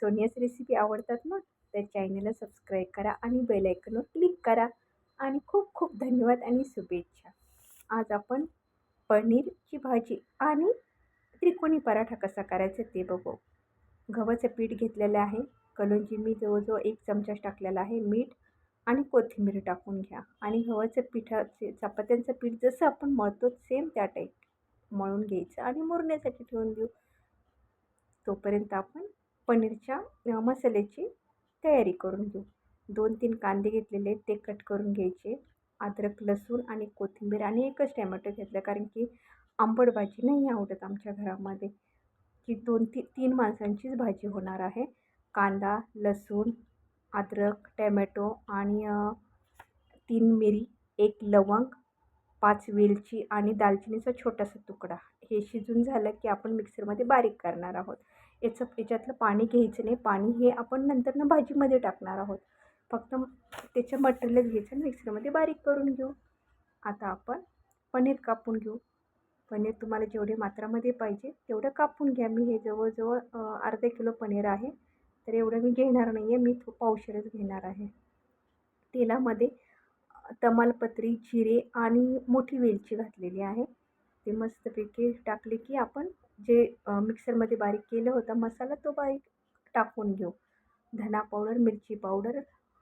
सोनियाज recipe आवडतात ना, तर चॅनलला सबस्क्राईब करा आणि बेल आयकॉनवर क्लिक करा. आणि खूप खूप धन्यवाद आणि शुभेच्छा. आज आपण पनीरची भाजी आणि त्रिकोणी पराठा कसा करायचा ते बघू. गव्हाचं पीठ घेतलेलं आहे. कलोंजी मी जवळजवळ 1 चमचा टाकलेला आहे. मीठ आणि कोथिंबीर टाकून घ्या आणि गव्हाचं पिठाचे चपात्यांचं पीठ जसं आपण मळतो सेम त्या टाईप मळून घ्यायचं आणि मुरण्यासाठी ठेवून देऊ. तोपर्यंत आपण पनीरच्या मसाल्याची तयारी करून घेऊ. 2-3 कांदे घेतलेले ते कट करून घ्यायचे. अद्रक, लसूण आणि कोथिंबीर आणि एकच टोमॅटो घेतला, कारण की आंबट भाजी नाही आवडत आमच्या घरामध्ये. की 2-3 माणसांचीच भाजी होणार आहे. कांदा, लसूण, अद्रक, टोमॅटो आणि 3 मिरी, 1 लवंग, 5 वेलची आणि दालचिनीचा छोटासा तुकडा. हे शिजून झालं की आपण मिक्सरमध्ये बारीक करणार आहोत. याच्यातलं पाणी घ्यायचं नाही. पाणी हे आपण नंतरनं भाजीमध्ये टाकणार आहोत. फक्त त्याचं मटेरियलच घ्यायचं आणि मिक्सरमध्ये बारीक करून घेऊ. आता आपण पनीर कापून घेऊ. पनीर तुम्हाला जेवढे मात्रामध्ये पाहिजे तेवढं कापून घ्या. मी हे जवळजवळ अर्धा किलो पनीर आहे, तर एवढं मी घेणार नाही आहे. मी पावशेरच घेणार आहे. तेलामध्ये तमालपत्री, जिरे आणि मोठी वेलची घातलेली आहे. ते मस्तपैकी टाकले की आपण जे मिक्सरमध्ये बारीक केलं होतं मसाला तो बारीक टाकून घेऊ. धना पावडर, मिरची पावडर,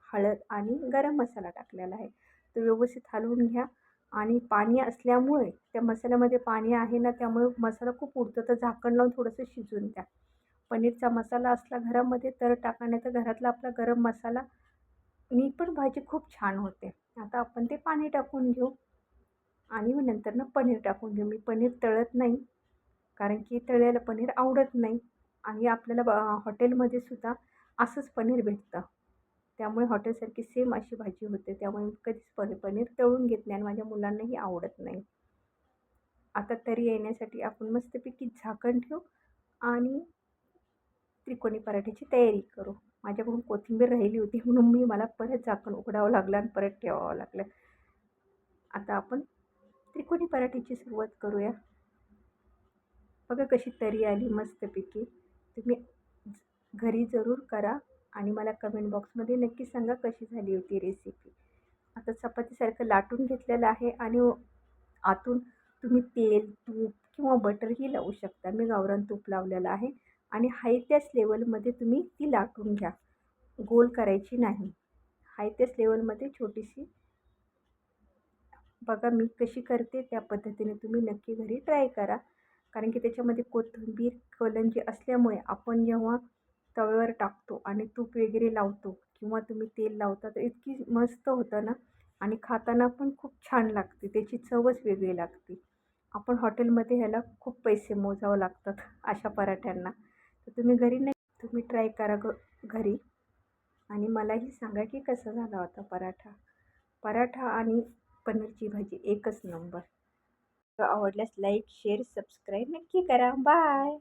हळद आणि गरम मसाला टाकलेला आहे. तो व्यवस्थित हलवून घ्या. आणि पाणी असल्यामुळे त्या मसाल्यामध्ये पाणी आहे ना, त्यामुळे मसाला खूप उडतो, तर झाकण लावून थोडंसं शिजवून द्या. पनीरचा मसाला असला घरामध्ये तर टाका, नाही तर घरातला आपला गरम मसाला नी पण भाजी खूप छान होते. आता आपण ते पाणी टाकून घेऊ आणि मग नंतरनं पनीर टाकून घेऊ. मी पनीर तळत नाही, कारण की तळलेलं पनीर आवडत नाही आणि आपल्याला हॉटेलमध्ये सुद्धा असंच पनीर भेटतं. त्यामुळे हॉटेलसारखी सेम अशी भाजी होते. त्यामुळे मी कधीच पनीर तळून घेत नाही आणि माझ्या मुलांनाही आवडत नाही. आता तरी येण्यासाठी आपण मस्तपैकी झाकण ठेवू आणि त्रिकोणी पराठ्याची तयारी करू. माझ्याकडून कोथिंबीर राहिली होती म्हणून मला परत झाकण उघडावं लागलं आणि परत ठेवावं लागलं. आता आपण त्रिकोणी पराठ्याची सुरुवात करूया. बघा कशी तरी आली मस्तपैकी. तुम्ही घरी जरूर करा आणि मला कमेंट बॉक्समध्ये नक्की सांगा कशी झाली होती रेसिपी. आता चपातीसारखं लाटून घेतलेलं आहे आणि आतून तुम्ही तेल, तूप किंवा बटरही लावू शकता. मी गावरान तूप लावलेलं आहे आणि हाय त्याच लेवलमध्ये तुम्ही ती लाटून घ्या. गोल करायची नाही. हाय त्याच लेवलमध्ये छोटीशी. बघा मी कशी करते त्या पद्धतीने तुम्ही नक्की घरी ट्राय करा. कारण की त्याच्यामध्ये कोथिंबीर, कलंजी असल्यामुळे आपण जेव्हा तव्यावर टाकतो आणि तूप वगैरे लावतो किंवा तुम्ही तेल लावता तर इतकी मस्त होतं ना आणि खाताना पण खूप छान लागते. त्याची चवच वेगळी लागते. आपण हॉटेलमध्ये ह्याला खूप पैसे मोजावं लागतात अशा पराठ्यांना. तर तुम्ही घरी नाही, तुम्ही ट्राय करा घरी आणि मलाही सांगा की कसा झाला होता पराठा. पराठा आणि पनीरची भाजी एकच नंबर. आवडल्यास लाईक, शेअर, सबस्क्राईब नक्की करा. बाय.